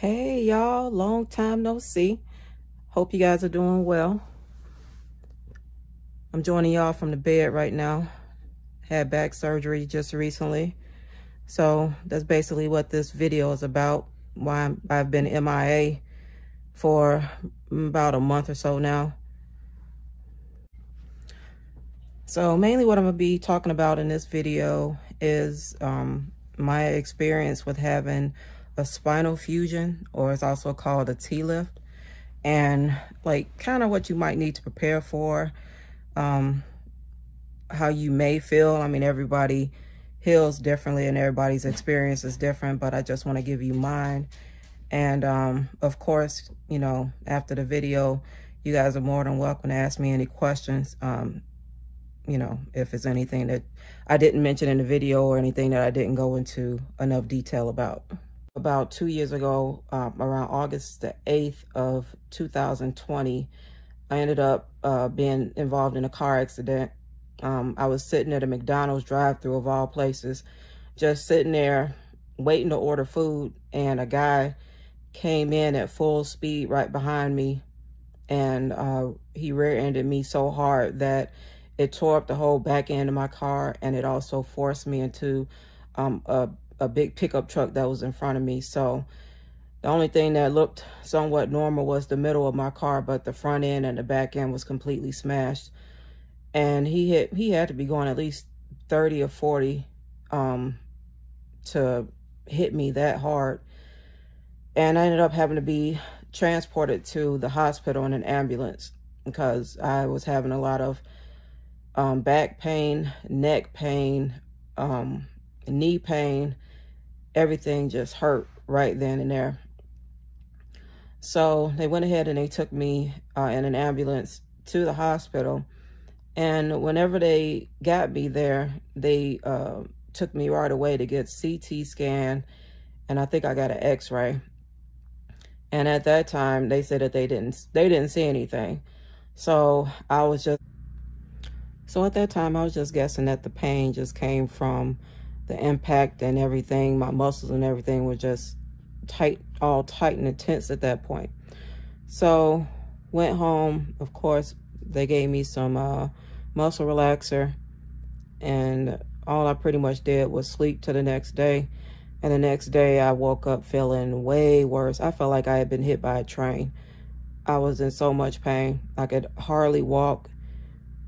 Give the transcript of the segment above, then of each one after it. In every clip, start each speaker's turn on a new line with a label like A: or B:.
A: Hey y'all, long time no see. Hope you guys are doing well. I'm joining y'all from the bed right now. Had back surgery just recently. So that's basically what this video is about. Why I've been MIA for about a month or so now. So mainly what I'm gonna be talking about in this video is my experience with having a spinal fusion, or it's also called a TLIF, and like kind of what you might need to prepare for, how you may feel. I mean, everybody heals differently and everybody's experience is different, but I just want to give you mine. And of course, you know, after the video, you guys are more than welcome to ask me any questions. You know, if it's anything that I didn't mention in the video or anything that I didn't go into enough detail about. About 2 years ago, around August the 8th of 2020, I ended up being involved in a car accident. I was sitting at a McDonald's drive-thru of all places, just sitting there waiting to order food, and a guy came in at full speed right behind me, and he rear-ended me so hard that it tore up the whole back end of my car, and it also forced me into a big pickup truck that was in front of me. So the only thing that looked somewhat normal was the middle of my car, but the front end and the back end was completely smashed. And he had to be going at least 30 or 40 to hit me that hard. And I ended up having to be transported to the hospital in an ambulance because I was having a lot of back pain, neck pain, knee pain. Everything just hurt right then and there. So they went ahead and they took me in an ambulance to the hospital. And whenever they got me there, they took me right away to get CT scan, and I think I got an X-ray. And at that time, they said that they didn't see anything. So at that time, I was just guessing that the pain just came from the impact and everything. My muscles and everything were just all tight and intense at that point. So went home. Of course, they gave me some muscle relaxer, and all I pretty much did was sleep till the next day. And the next day I woke up feeling way worse. I felt like I had been hit by a train. I was in so much pain. I could hardly walk,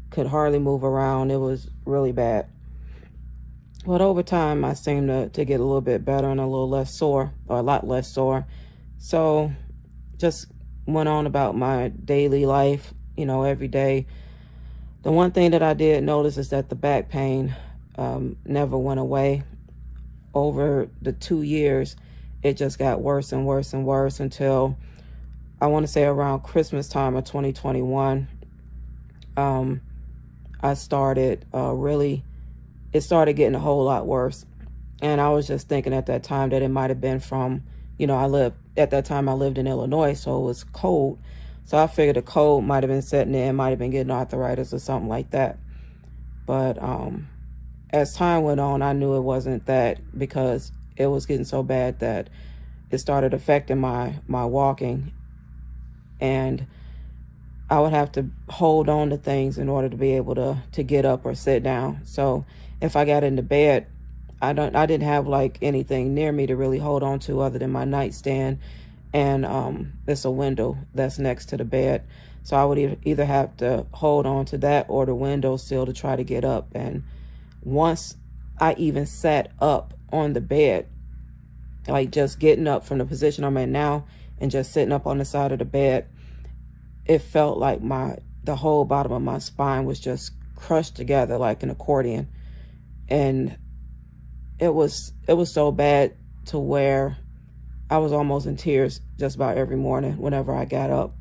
A: could hardly move around. It was really bad. But over time, I seemed to get a little bit better and a little less sore, or a lot less sore. So just went on about my daily life, you know, every day. The one thing that I did notice is that the back pain never went away. Over the 2 years, it just got worse and worse and worse until I want to say around Christmas time of 2021. I started it started getting a whole lot worse. And I was just thinking at that time that it might have been from, you know, at that time I lived in Illinois, so it was cold. So I figured the cold might have been setting in, might have been getting arthritis or something like that. But as time went on, I knew it wasn't that, because it was getting so bad that it started affecting my walking. And I would have to hold on to things in order to be able to get up or sit down. So if I got into bed, I didn't have like anything near me to really hold on to other than my nightstand, and it's a window that's next to the bed. So I would either have to hold on to that or the window sill to try to get up. And once I even sat up on the bed, like just getting up from the position I'm in now and just sitting up on the side of the bed, it felt like the whole bottom of my spine was just crushed together like an accordion. And it was so bad to where I was almost in tears just about every morning whenever I got up.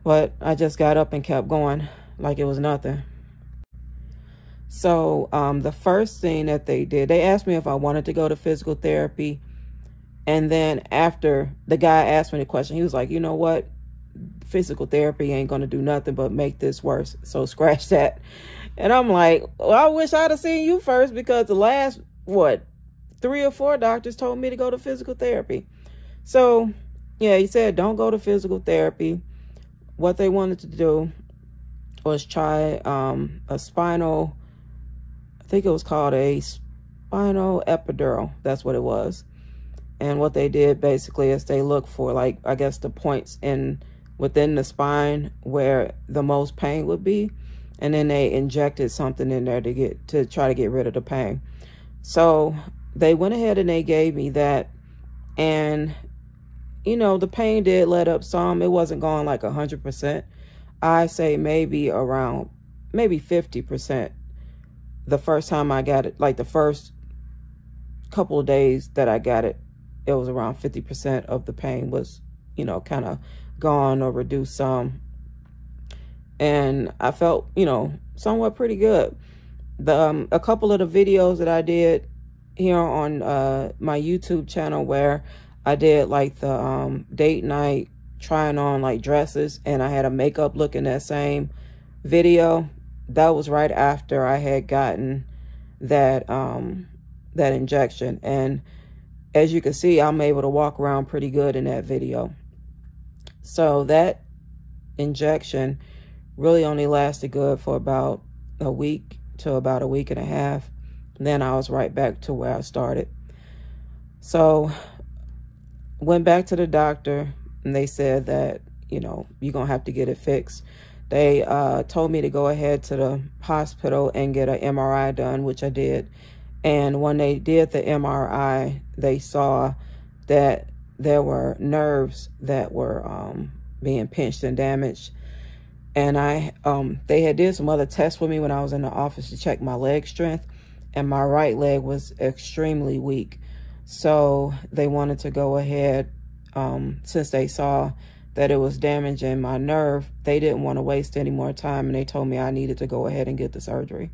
A: But I just got up and kept going like it was nothing. So the first thing that they did, they asked me if I wanted to go to physical therapy. And then after the guy asked me the question, he was like, you know what? Physical therapy ain't going to do nothing but make this worse. So scratch that. And I'm like, well, I wish I'd have seen you first, because the last, 3 or 4 doctors told me to go to physical therapy. So, yeah, he said don't go to physical therapy. What they wanted to do was try a spinal, I think it was called a spinal epidural. That's what it was. And what they did basically is they looked for, like, I guess the points within the spine where the most pain would be, and then they injected something in there to try to get rid of the pain. So they went ahead and they gave me that, and you know, the pain did let up some. It wasn't going like 100%. I say maybe around 50%. The first time I got it, like the first couple of days that I got it, it was around 50% of the pain was, you know, kind of gone or reduced some. And I felt, you know, somewhat pretty good. A couple of the videos that I did here on my YouTube channel where I did like the date night trying on like dresses, and I had a makeup look in that same video, that was right after I had gotten that that injection. And as you can see, I'm able to walk around pretty good in that video. So that injection really only lasted good for about a week to about a week and a half. Then I was right back to where I started. So went back to the doctor, and they said that, you know, you're gonna have to get it fixed. They told me to go ahead to the hospital and get an MRI done, which I did. And when they did the MRI, they saw that there were nerves that were being pinched and damaged. And they had did some other tests with me when I was in the office to check my leg strength, and my right leg was extremely weak. So they wanted to go ahead, since they saw that it was damaging my nerve, they didn't want to waste any more time, and they told me I needed to go ahead and get the surgery.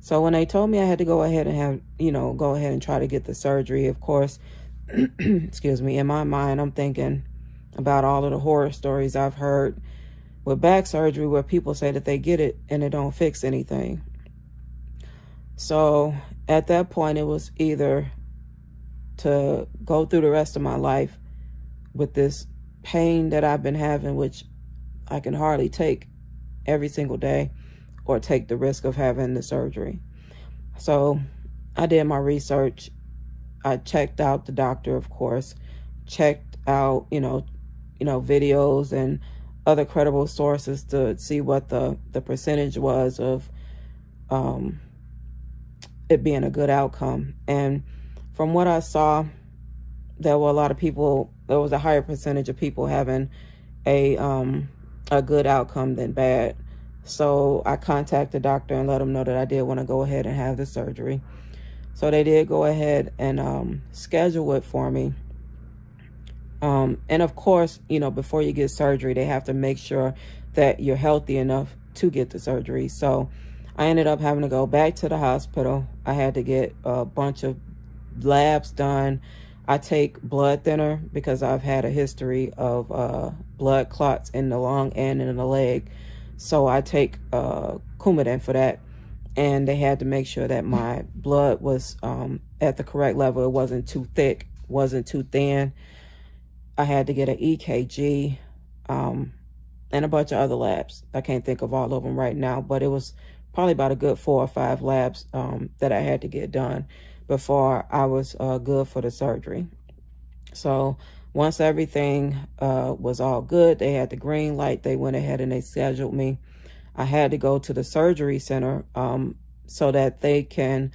A: So when they told me I had to go ahead and go ahead and try to get the surgery, of course, excuse me, in my mind, I'm thinking about all of the horror stories I've heard with back surgery where people say that they get it and it don't fix anything. So at that point, it was either to go through the rest of my life with this pain that I've been having, which I can hardly take every single day, or take the risk of having the surgery. So I did my research. I checked out the doctor, of course, checked out, videos and other credible sources to see what the percentage was of it being a good outcome. And from what I saw, there were a lot of people, there was a higher percentage of people having a good outcome than bad. So I contacted the doctor and let him know that I did want to go ahead and have the surgery. So they did go ahead and schedule it for me. And of course, before you get surgery, they have to make sure that you're healthy enough to get the surgery. So I ended up having to go back to the hospital. I had to get a bunch of labs done. I take blood thinner because I've had a history of blood clots in the lung and in the leg. So I take Coumadin for that. And they had to make sure that my blood was at the correct level. It wasn't too thick, wasn't too thin. I had to get an EKG and a bunch of other labs. I can't think of all of them right now, but it was probably about a good 4 or 5 labs that I had to get done before I was good for the surgery. So once everything was all good, they had the green light, they went ahead and they scheduled me. I had to go to the surgery center so that they can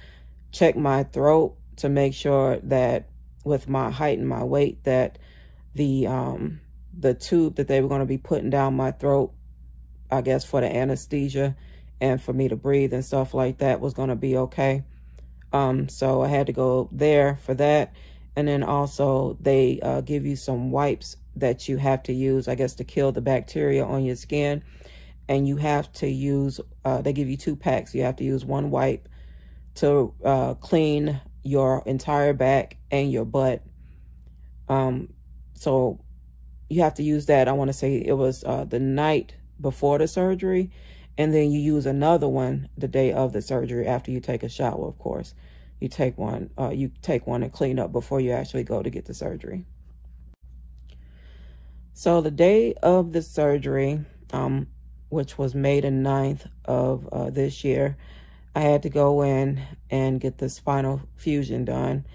A: check my throat to make sure that with my height and my weight that the tube that they were going to be putting down my throat, I guess for the anesthesia and for me to breathe and stuff like that, was going to be okay. So I had to go there for that. And then also they give you some wipes that you have to use, I guess, to kill the bacteria on your skin. And you have to use, they give you 2 packs. You have to use 1 wipe to clean your entire back and your butt. So you have to use that. I want to say it was the night before the surgery. And then you use another one the day of the surgery after you take a shower, of course. you take one and clean up before you actually go to get the surgery. So the day of the surgery, which was May the 9th of this year, I had to go in and get the spinal fusion done.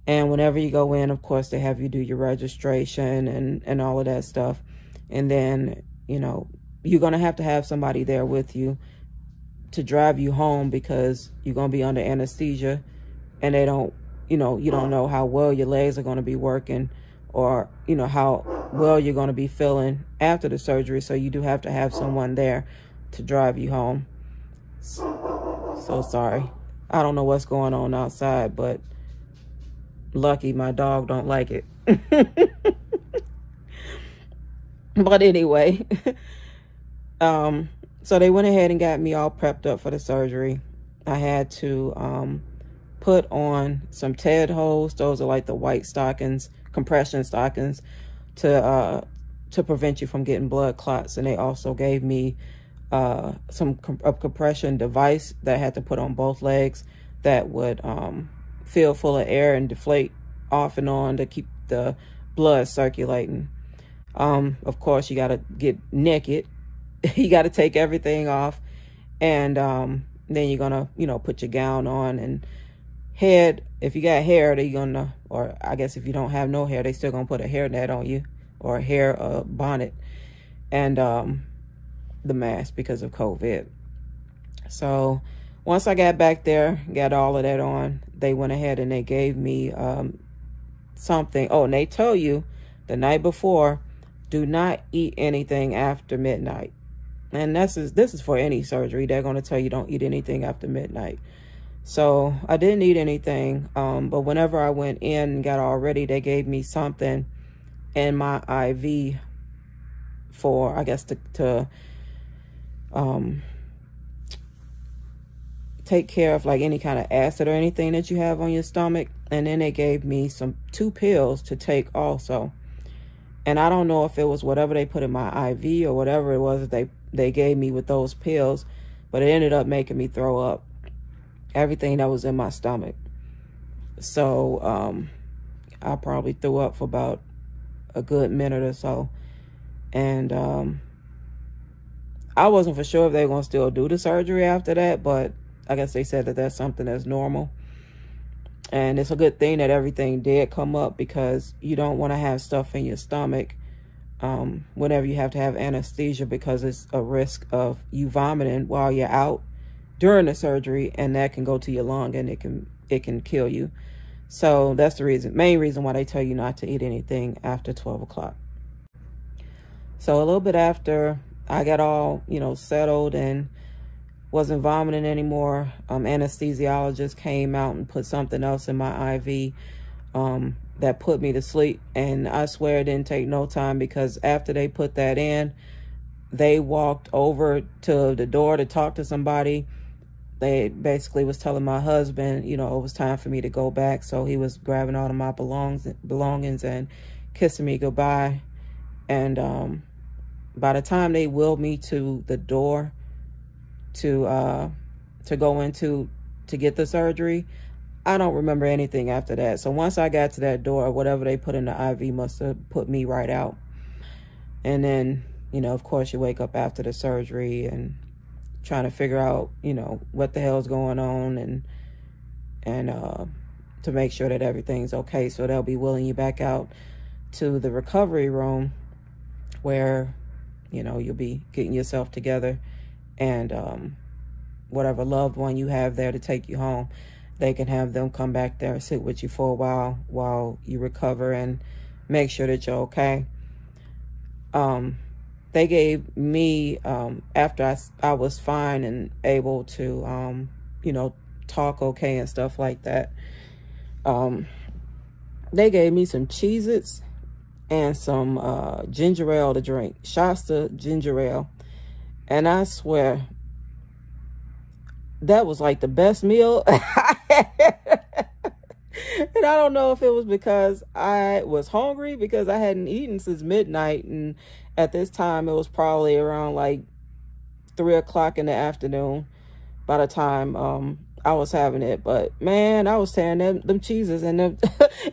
A: And whenever you go in, of course, they have you do your registration and all of that stuff. And then, you know, you're going to have somebody there with you to drive you home, because you're going to be under anesthesia, and they don't, you don't know how well your legs are going to be working, or, how well you're going to be feeling after the surgery. So you do have to have someone there to drive you home. So sorry. I don't know what's going on outside, but lucky my dog don't like it. But anyway, so they went ahead and got me all prepped up for the surgery. I had to put on some TED holds. Those are like the white stockings, compression stockings, to prevent you from getting blood clots. And they also gave me a compression device that I had to put on both legs that would fill full of air and deflate off and on to keep the blood circulating. Of course, you got to get naked. You got to take everything off, and then you're gonna, put your gown on, and head, if you got hair, they're gonna, or I guess if you don't have no hair, they still gonna put a hair net on you, or a hair bonnet, and the mask because of COVID. So once I got back there, got all of that on, they went ahead and they gave me something. Oh, and they tell you the night before, do not eat anything after midnight. And this is for any surgery. They're going to tell you don't eat anything after midnight. So I didn't eat anything. But whenever I went in and got all ready, they gave me something in my IV for, I guess, to take care of like any kind of acid or anything that you have on your stomach. And then they gave me 2 pills to take also. And I don't know if it was whatever they put in my IV or whatever it was that they gave me with those pills, but it ended up making me throw up everything that was in my stomach. So I probably threw up for about a good minute or so. And I wasn't for sure if they were going to still do the surgery after that, but I guess they said that that's something that's normal. And it's a good thing that everything did come up, because you don't want to have stuff in your stomach whenever you have to have anesthesia, because it's a risk of you vomiting while you're out during the surgery, and that can go to your lung and it can kill you. So that's the main reason why they tell you not to eat anything after 12 o'clock. So a little bit after I got all, settled and wasn't vomiting anymore, anesthesiologist came out and put something else in my IV that put me to sleep. And I swear it didn't take no time, because after they put that in, they walked over to the door to talk to somebody. They basically was telling my husband, it was time for me to go back. So he was grabbing all of my belongings and kissing me goodbye. And by the time they wheeled me to the door to go into to get the surgery, I don't remember anything after that. So once I got to that door, whatever they put in the IV must have put me right out. And then, of course, you wake up after the surgery and trying to figure out, what the hell's going on, and to make sure that everything's okay. So they'll be wheeling you back out to the recovery room where, you'll be getting yourself together, and whatever loved one you have there to take you home, they can have them come back there and sit with you for a while you recover and make sure that you're okay. They gave me, after I was fine and able to, talk okay and stuff like that, they gave me some Cheez-Its and some ginger ale to drink, Shasta ginger ale. And I swear, that was like the best meal I had. And I don't know if it was because I was hungry, because I hadn't eaten since midnight. And at this time, it was probably around like 3 o'clock in the afternoon by the time I was having it. But man, I was tearing them cheeses and them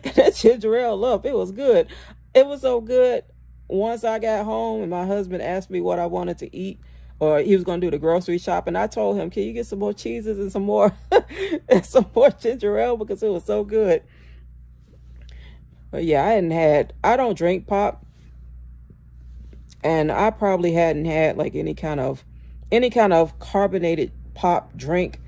A: and that ginger ale up. It was good. It was so good. Once I got home and my husband asked me what I wanted to eat, or he was going to do the grocery shopping, I told him, can you get some more cheeses and some more and some more ginger ale, because it was so good. But yeah, I don't drink pop, and I probably hadn't had like any kind of carbonated pop drink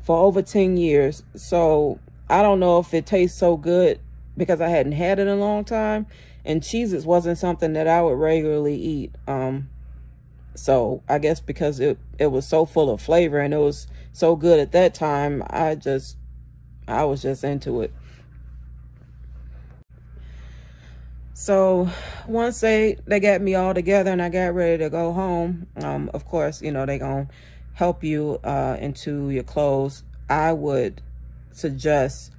A: for over 10 years. So I don't know if it tastes so good because I hadn't had it in a long time, and Cheez-Its wasn't something that I would regularly eat. So I guess because it was so full of flavor and it was so good at that time, I was just into it. So once they got me all together and I got ready to go home, of course, you know, they gonna help you into your clothes. I would suggest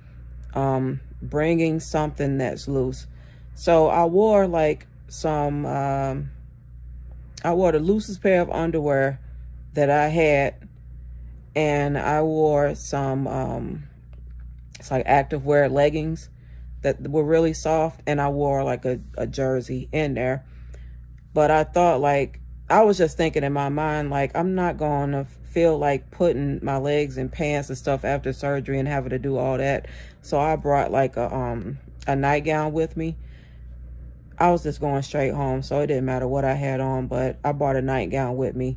A: bringing something that's loose. So I wore like some, I wore the loosest pair of underwear that I had, and I wore some, it's like activewear leggings that were really soft, and I wore like a jersey in there. But I thought, like, I was just thinking in my mind, like, I'm not gonna feel like putting my legs in pants and stuff after surgery and having to do all that. So I brought like a nightgown with me. I was just going straight home, so it didn't matter what I had on, but I brought a nightgown with me,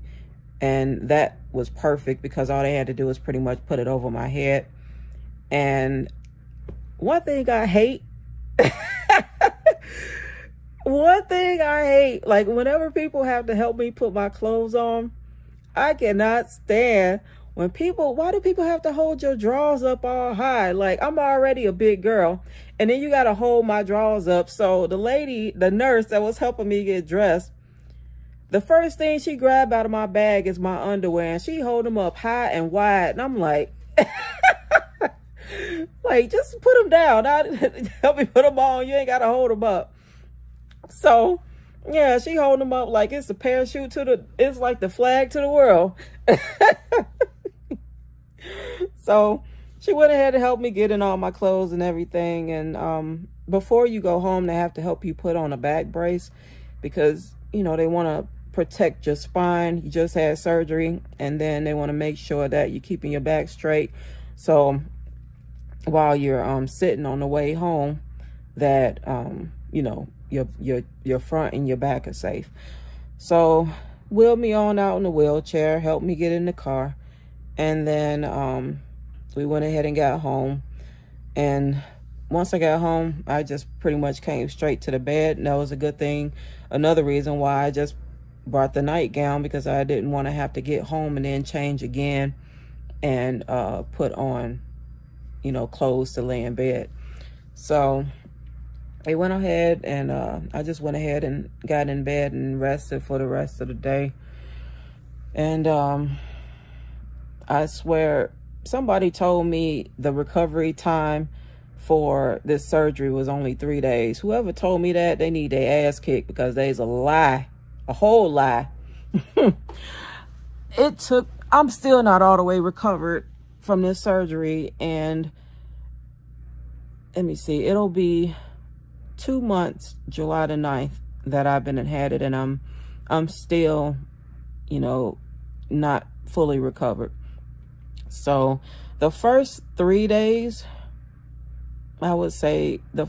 A: and that was perfect because all they had to do was pretty much put it over my head. And one thing I hate, like whenever people have to help me put my clothes on, I cannot stand when why do people have to hold your drawers up all high? Like, I'm already a big girl, and then you got to hold my drawers up. So the nurse that was helping me get dressed, the first thing she grabbed out of my bag is my underwear, and she hold them up high and wide. And I'm like, like, just put them down. Help me put them on. You ain't got to hold them up. So yeah, she holding them up like it's the parachute it's like the flag to the world. So she went ahead to help me get in all my clothes and everything. And before you go home, they have to help you put on a back brace because, you know, they want to protect your spine. You just had surgery, and then they want to make sure that you're keeping your back straight. So while you're sitting on the way home, that you know, your front and your back are safe. So wheeled me on out in the wheelchair, helped me get in the car, and then we went ahead and got home. And once I got home, I just pretty much came straight to the bed, and that was a good thing. Another reason why I just brought the nightgown, because I didn't want to have to get home and then change again and put on, you know, clothes to lay in bed. So they went ahead, and I just went ahead and got in bed and rested for the rest of the day. And I swear, somebody told me the recovery time for this surgery was only 3 days. Whoever told me that, they need their ass kicked, because there's a lie, a whole lie. I'm still not all the way recovered from this surgery, and let me see, it'll be 2 months, July the 9th, that I've been had it, and I'm still, you know, not fully recovered. So the first 3 days, I would say the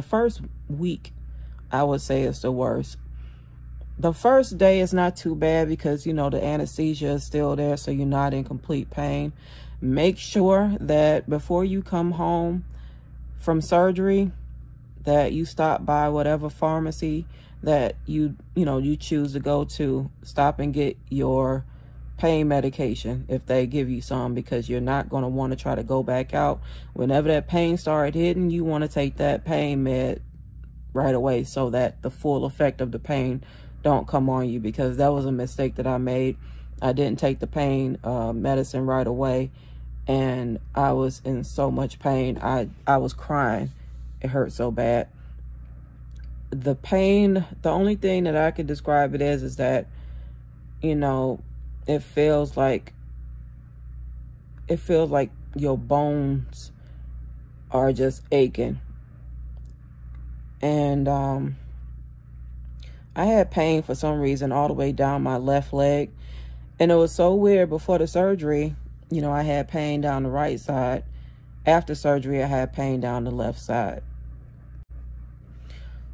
A: first week, I would say is the worst. The first day is not too bad because, you know, the anesthesia is still there, so you're not in complete pain. Make sure that before you come home from surgery, that you stop by whatever pharmacy that you choose to go to. Stop and get your pain medication if they give you some, because you're not going to want to try to go back out. Whenever that pain started hitting, you want to take that pain med right away so that the full effect of the pain don't come on you, because that was a mistake that I made. I didn't take the pain medicine right away, and I was in so much pain. I was crying. It hurt so bad. The pain, the only thing that I could describe it as is that, you know, it feels like it feels like your bones are just aching. And I had pain for some reason all the way down my left leg. And it was so weird. Before the surgery, you know, I had pain down the right side. After surgery, I had pain down the left side.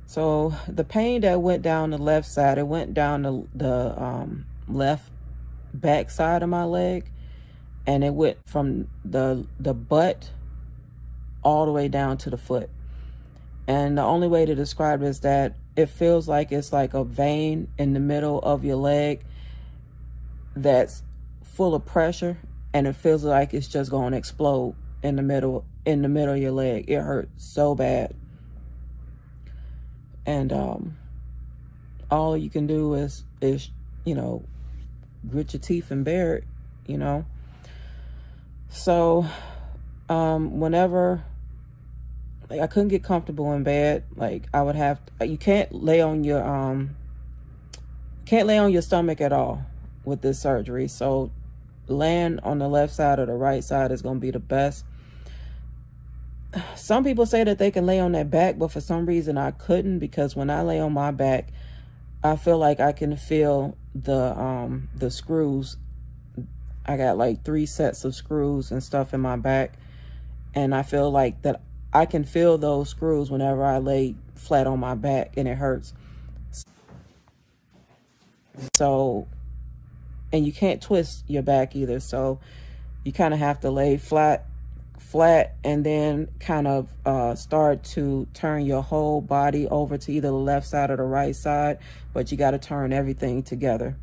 A: So the pain that went down the left side, it went down the left back side of my leg, and it went from the butt all the way down to the foot. And the only way to describe it is that it feels like it's like a vein in the middle of your leg that's full of pressure, and it feels like it's just going to explode in the middle of your leg. It hurt so bad. And all you can do is you know, grit your teeth and bear it, you know. So whenever, like, I couldn't get comfortable in bed, like I would have to, you can't lay on your stomach at all with this surgery. So laying on the left side or the right side is going to be the best. Some people say that they can lay on their back, but for some reason I couldn't, because when I lay on my back, I feel like I can feel the screws. I got like 3 sets of screws and stuff in my back, and I feel like that I can feel those screws whenever I lay flat on my back, and it hurts. So, and you can't twist your back either, so you kind of have to lay flat, and then kind of start to turn your whole body over to either the left side or the right side, but you got to turn everything together.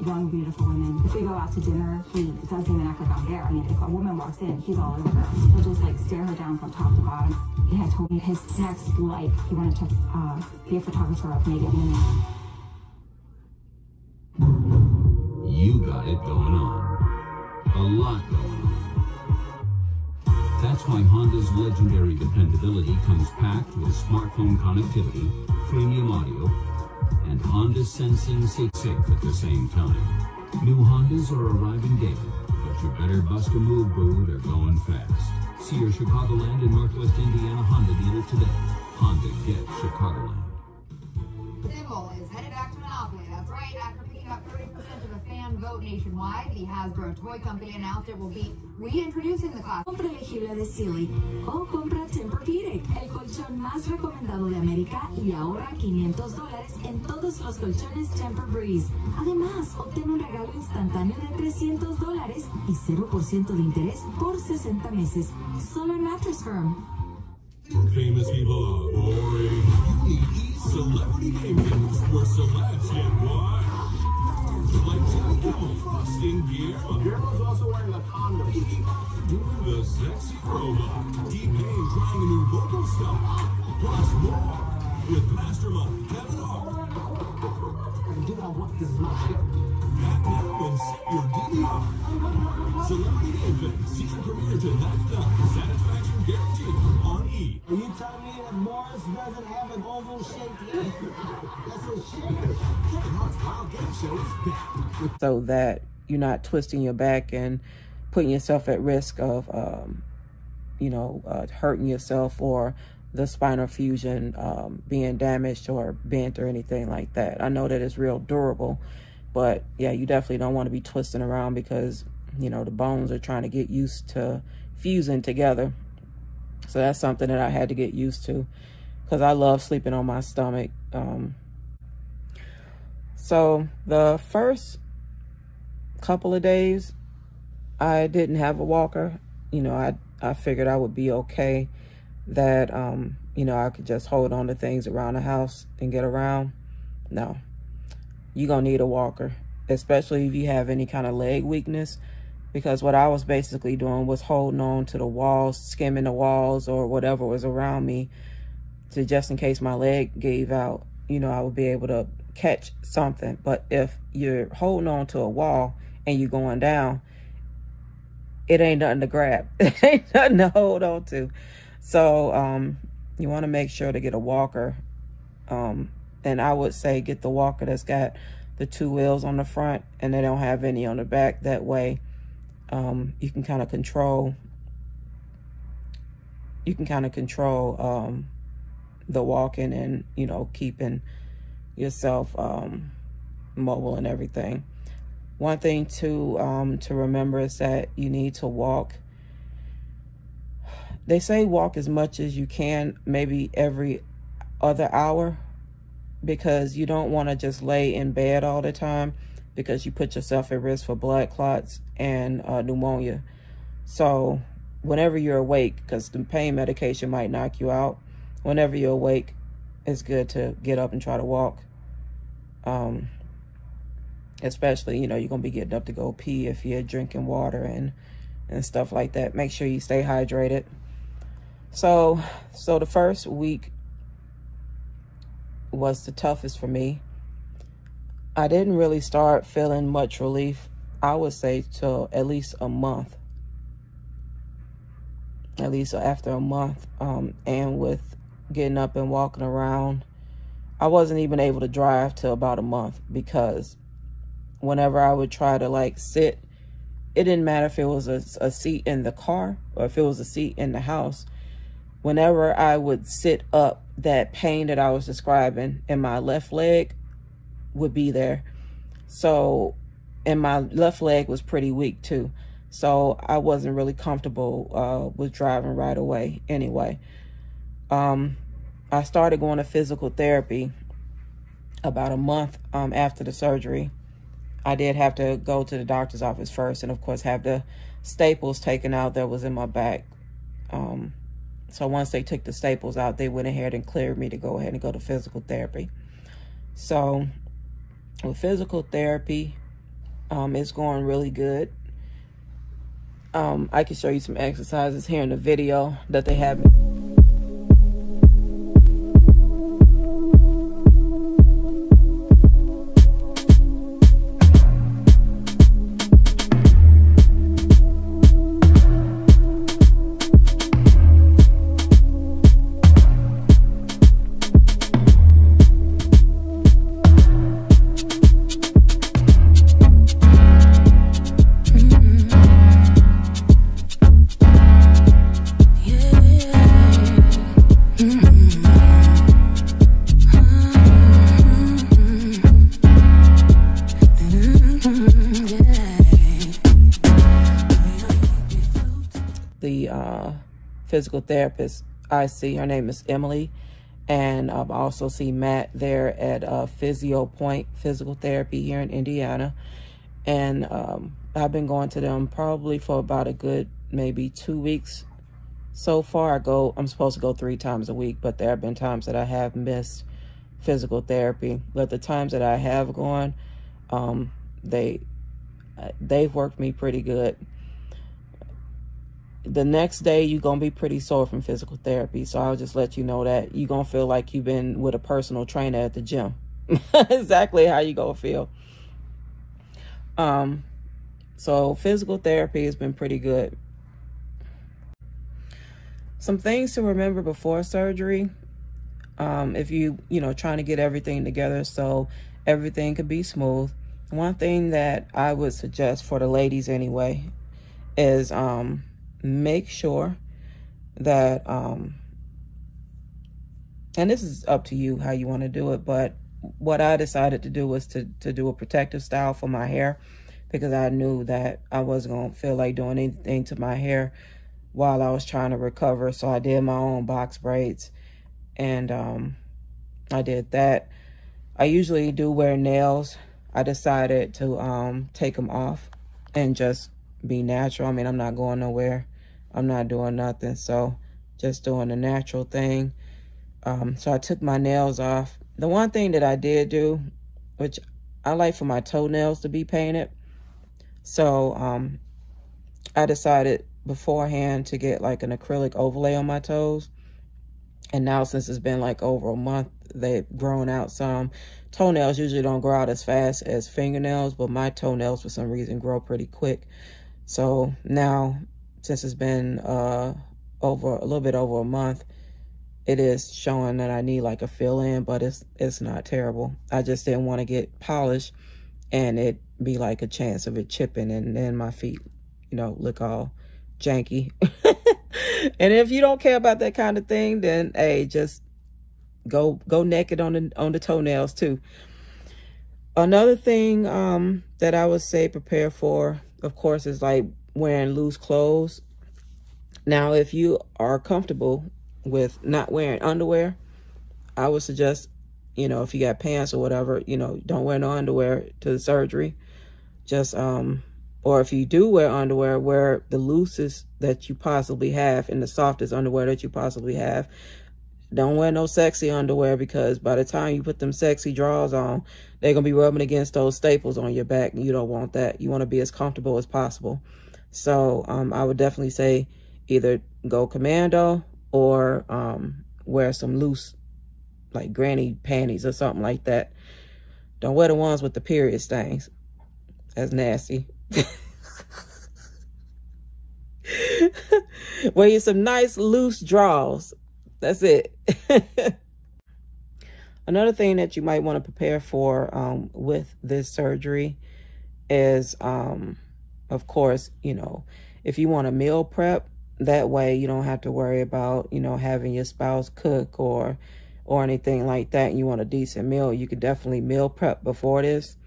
B: Young, beautiful women. If we go out to dinner, he doesn't even act like I'm there. I mean, if a woman walks in, he's all over her. He'll just like stare her down from top to bottom. He had told me his next life, he wanted to be a photographer of naked women.
C: You got it going on. A lot going on. That's why Honda's legendary dependability comes packed with smartphone connectivity, premium audio, and Honda sensing safe at the same time. New Hondas are arriving daily, but you better bust a move, boo. They're going fast. See your Chicagoland and Northwest Indiana Honda dealer today. Honda gets Chicagoland.
D: Symbol is headed back to Monopoly. That's right. After picking up 30% of the fan vote nationwide, the Hasbro toy company announced it will be reintroducing the class.
B: Compra elegible de Sealy o compra Tempur-Pedic, el colchón más recomendado de América, y ahorra $500 en todos los colchones Tempur-Breeze. Además, obtén un regalo instantáneo de $300 y 0% de interés por 60 meses. Solo en Mattress Firm.
E: Famous people are boring. You need celebrity name things where celebs get what? Like Jimmy Kimmel frosting gear. Guillermo's also wearing a condom. Doing the sexy robot. T-Pain trying a new vocal style. Plus more with Mastermind Kevin Hart. Do what I want, this is my show. Back now and set your DVR. Celebrity name things. Season premiere tonight. Satisfaction guaranteed on E.
F: Are you telling me that Morris doesn't have an oval shaped head? That's a shame.
E: Kevin Hart's Wild Game Show is back.
A: So that you're not twisting your back and putting yourself at risk of, you know, hurting yourself, or the spinal fusion being damaged or bent or anything like that. I know that it's real durable, but yeah, you definitely don't want to be twisting around, because, you know, the bones are trying to get used to fusing together. So that's something that I had to get used to, because I love sleeping on my stomach. So the first couple of days, I didn't have a walker. You know, I figured I would be okay, that, you know, I could just hold on to things around the house and get around. No, you're going to need a walker, especially if you have any kind of leg weakness. Because what I was basically doing was holding on to the walls, skimming the walls or whatever was around me, to just in case my leg gave out, you know, I would be able to catch something. But if you're holding on to a wall and you're going down, it ain't nothing to grab. It ain't nothing to hold on to. So you want to make sure to get a walker. And I would say get the walker that's got the 2 wheels on the front, and they don't have any on the back. That way, you can kind of control. You can kind of control the walking and, you know, keeping yourself mobile and everything. One thing to remember is that you need to walk. They say walk as much as you can, maybe every other hour, because you don't want to just lay in bed all the time, because you put yourself at risk for blood clots and pneumonia. So whenever you're awake, because the pain medication might knock you out, whenever you're awake, it's good to get up and try to walk. Especially, you know, you're going to be getting up to go pee if you're drinking water and stuff like that. Make sure you stay hydrated. So the first week was the toughest for me. I didn't really start feeling much relief, I would say, till at least a month. At least after a month. And with getting up and walking around, I wasn't even able to drive till about a month, because whenever I would try to like sit, it didn't matter if it was a seat in the car or if it was a seat in the house. Whenever I would sit up, that pain that I was describing in my left leg would be there. So, and my left leg was pretty weak too. So I wasn't really comfortable with driving right away anyway. I started going to physical therapy about a month after the surgery. I did have to go to the doctor's office first, and of course have the staples taken out that was in my back. So once they took the staples out, they went ahead and cleared me to go ahead and go to physical therapy. So with physical therapy, it's going really good. I can show you some exercises here in the video that they have. Physical therapist I see, her name is Emily, and I also see Matt there at Physio Point Physical Therapy here in Indiana. And I've been going to them probably for about a good maybe 2 weeks so far. I'm supposed to go 3 times a week, but there have been times that I have missed physical therapy. But the times that I have gone, they've worked me pretty good. The next day, you're going to be pretty sore from physical therapy. So I'll just let you know that you're going to feel like you've been with a personal trainer at the gym. Exactly how you going to feel. So physical therapy has been pretty good. Some things to remember before surgery. If you trying to get everything together so everything could be smooth. One thing that I would suggest for the ladies anyway is make sure that and this is up to you how you want to do it, but what I decided to do was to do a protective style for my hair, because I knew that I wasn't going to feel like doing anything to my hair while I was trying to recover. So I did my own box braids, and I did that. I usually do wear nails. I decided to take them off and just be natural. I mean, I'm not going nowhere. I'm not doing nothing. So just doing the natural thing. So I took my nails off. The one thing that I did do, which I like for my toenails to be painted. So I decided beforehand to get like an acrylic overlay on my toes. And now since it's been like over a month, they've grown out some. Toenails usually don't grow out as fast as fingernails, but my toenails for some reason grow pretty quick. So now, since it's been a little bit over a month, it is showing that I need like a fill-in, but it's not terrible. I just didn't want to get polished and it be like a chance of it chipping and then my feet, you know, look all janky. And if you don't care about that kind of thing, then hey, just go naked on the toenails too. Another thing that I would say prepare for, of course, is like wearing loose clothes. Now, if you are comfortable with not wearing underwear, I would suggest, you know, if you got pants or whatever, you know, don't wear no underwear to the surgery. Just, or if you do wear underwear, wear the loosest that you possibly have and the softest underwear that you possibly have. Don't wear no sexy underwear, because by the time you put them sexy drawers on, they're going to be rubbing against those staples on your back, and you don't want that. You want to be as comfortable as possible. So I would definitely say either go commando or wear some loose, like granny panties or something like that. Don't wear the ones with the period stains. That's nasty. Wear you some nice loose drawers. That's it. Another thing that you might want to prepare for with this surgery is, of course, you know, if you want to meal prep, that way you don't have to worry about, you know, having your spouse cook or anything like that, and you want a decent meal, you could definitely meal prep before this.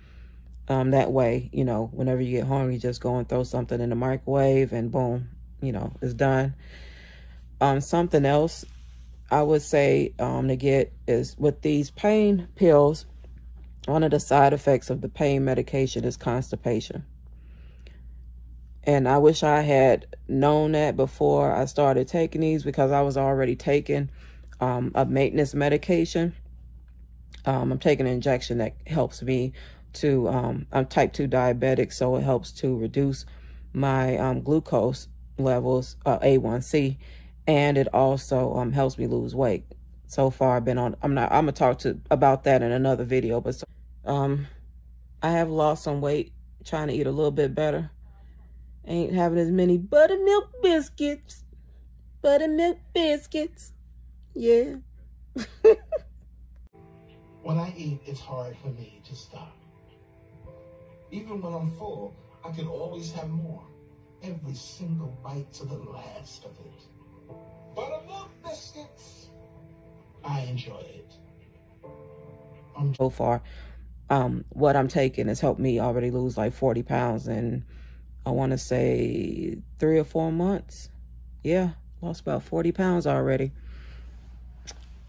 A: That way, you know, whenever you get home, you just go and throw something in the microwave and boom, you know, it's done. Something else I would say to get is with these pain pills, one of the side effects of the pain medication is constipation. And I wish I had known that before I started taking these, because I was already taking a maintenance medication. I'm taking an injection that helps me to, I'm type 2 diabetic, so it helps to reduce my glucose levels, A1C. And it also helps me lose weight. So far, I've been on, I'm gonna talk about that in another video, but I have lost some weight trying to eat a little bit better. Ain't having as many buttermilk biscuits. Buttermilk biscuits. Yeah.
F: When I eat, it's hard for me to stop. Even when I'm full, I can always have more. Every single bite to the last of it. Buttermilk biscuits. I enjoy it.
A: So far, what I'm taking has helped me already lose like 40 pounds in, I want to say 3 or 4 months. Yeah, lost about 40 pounds already.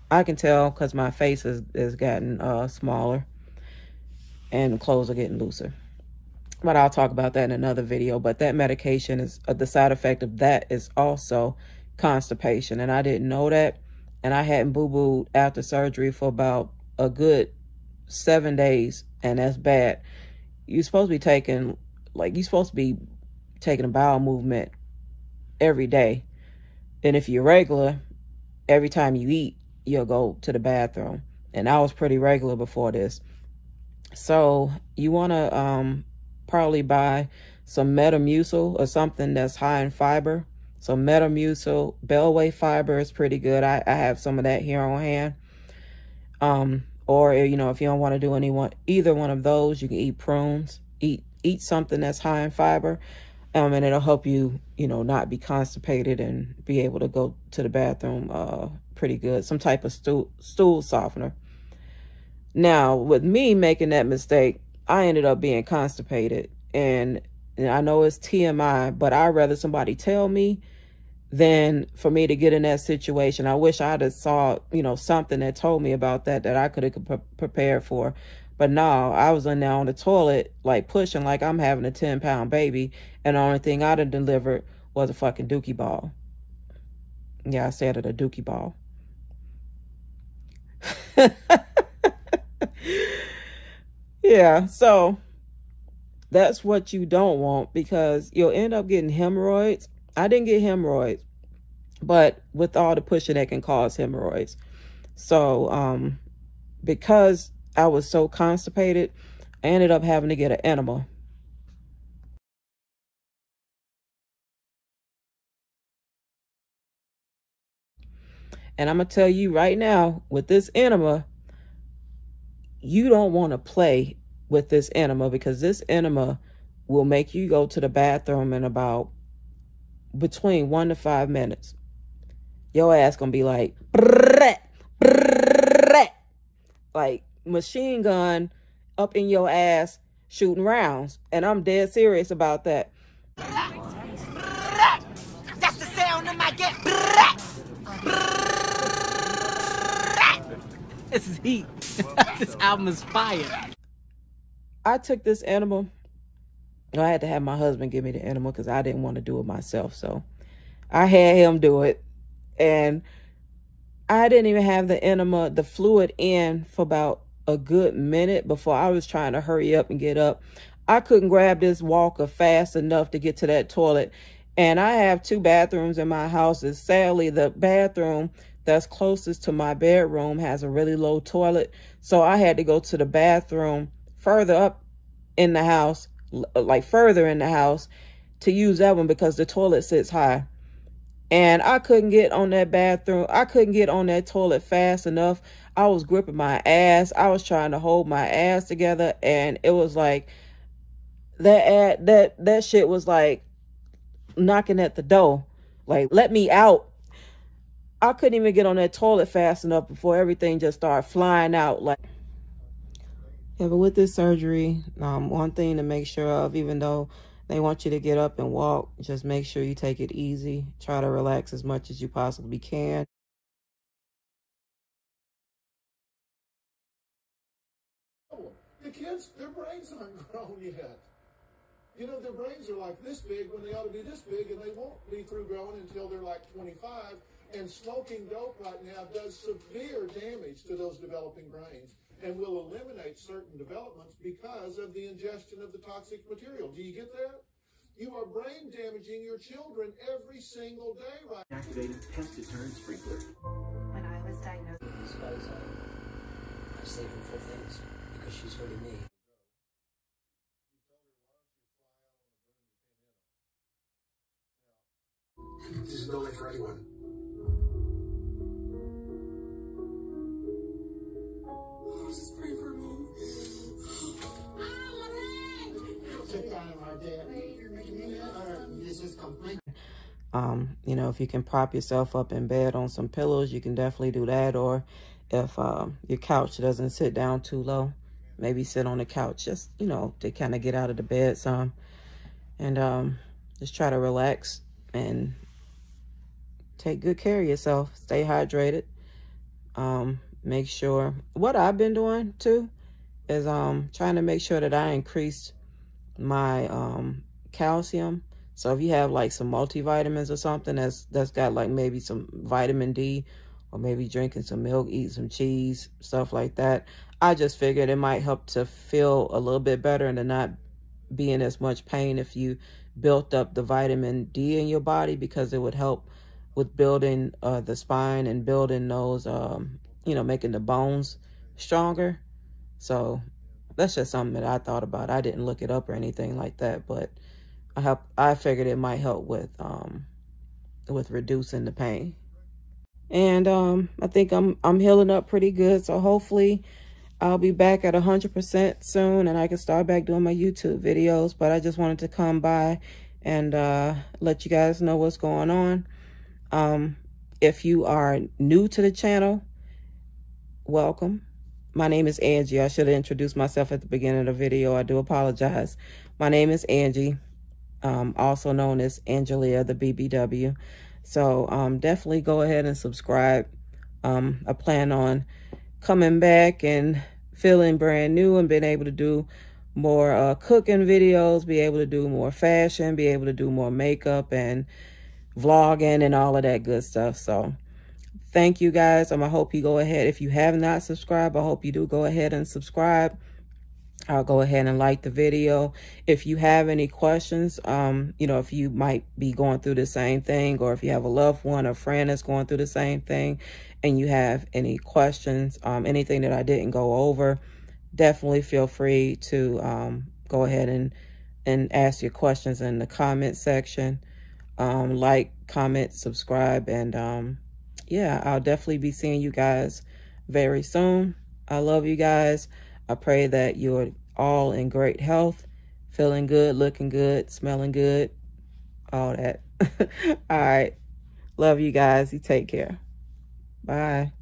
A: I can tell because my face is gotten smaller and clothes are getting looser. But I'll talk about that in another video. But that medication is, the side effect of that is also constipation. And I didn't know that. And I hadn't boo-booed after surgery for about a good 7 days. And that's bad. You're supposed to be taking, like, you're supposed to be taking a bowel movement every day. And if you're regular, every time you eat, you'll go to the bathroom. And I was pretty regular before this. So you want to probably buy some Metamucil or something that's high in fiber. So Metamucil, Bellway fiber is pretty good. I have some of that here on hand. Or, you know, if you don't want to do either one of those, you can eat prunes. Eat something that's high in fiber. And it'll help you, you know, not be constipated and be able to go to the bathroom pretty good. Some type of stool softener. Now, with me making that mistake, I ended up being constipated. And I know it's TMI, but I'd rather somebody tell me than for me to get in that situation. I wish I'd have saw, you know, something that told me about that I could have prepared for. But no, I was in there on the toilet, like pushing like I'm having a 10-pound baby. And the only thing I'd have delivered was a fucking dookie ball. Yeah, I said it, a dookie ball. Yeah, so that's what you don't want, because you'll end up getting hemorrhoids. I didn't get hemorrhoids, but with all the pushing, that can cause hemorrhoids. So because I was so constipated, I ended up having to get an enema. And I'm going to tell you right now, with this enema, you don't want to play with this enema, because this enema will make you go to the bathroom in about between 1 to 5 minutes. Your ass going to be like, brrrr, brrrr, like machine gun up in your ass shooting rounds. And I'm dead serious about that.
G: That's the sound of my get. This is heat. This album is fire.
A: I took this enema. I had to have my husband give me the enema because I didn't want to do it myself. So I had him do it. And I didn't even have the enema, the fluid in for about a good minute before I was trying to hurry up and get up. I couldn't grab this walker fast enough to get to that toilet. And I have 2 bathrooms in my house. And sadly, the bathroom that's closest to my bedroom has a really low toilet. So I had to go to the bathroom further up in the house, like further in the house, to use that one because the toilet sits high. And I couldn't get on that bathroom. I couldn't get on that toilet fast enough. I was gripping my ass. I was trying to hold my ass together. And it was like, that shit was like knocking at the door. Like, let me out. I couldn't even get on that toilet fast enough before everything just started flying out. Like, yeah, but with this surgery, one thing to make sure of, even though they want you to get up and walk, just make sure you take it easy. Try to relax as much as you possibly can.
F: The kids, their brains aren't grown yet. You know, their brains are like this big when they ought to be this big, and they won't be through growing until they're like 25. And smoking dope right now does severe damage to those developing brains and will eliminate certain developments because of the ingestion of the toxic material. Do you get that? You are brain damaging your children every single day right now.
H: Activated test deterrent sprinkler.
I: When I was diagnosed,
H: I saved her for things because she's hurting me.
F: This is no way for anyone.
I: just pray for me.
A: You know, if you can prop yourself up in bed on some pillows, you can definitely do that. Or if your couch doesn't sit down too low, maybe sit on the couch, just, you know, to kind of get out of the bed some. And just try to relax and take good care of yourself. Stay hydrated. Make sure, what I've been doing too is trying to make sure that I increased my calcium. So if you have like some multivitamins or something that's got like maybe some vitamin D, or maybe drinking some milk, eating some cheese, stuff like that, I just figured it might help to feel a little bit better and to not be in as much pain if you built up the vitamin D in your body, because it would help with building the spine and building those, you know, making the bones stronger. So that's just something that I thought about. I didn't look it up or anything like that, but I figured it might help with reducing the pain. And I think I'm healing up pretty good. So hopefully I'll be back at 100% soon and I can start back doing my YouTube videos. But I just wanted to come by and let you guys know what's going on. If you are new to the channel, welcome. My name is Angie. I should have introduced myself at the beginning of the video. I do apologize. My name is Angie, also known as AngeliaTheeBBW. So definitely go ahead and subscribe. I plan on coming back and feeling brand new and being able to do more cooking videos, be able to do more fashion, be able to do more makeup and vlogging and all of that good stuff. So thank you guys. I hope you go ahead. If you have not subscribed, I hope you do go ahead and subscribe. I'll go ahead and like the video. If you have any questions, you know, if you might be going through the same thing, or if you have a loved one or friend that's going through the same thing and you have any questions, anything that I didn't go over, definitely feel free to go ahead and ask your questions in the comment section. Like, comment, subscribe, and yeah, I'll definitely be seeing you guys very soon. I love you guys. I pray that you're all in great health, feeling good, looking good, smelling good, all that. All right. Love you guys. You take care. Bye.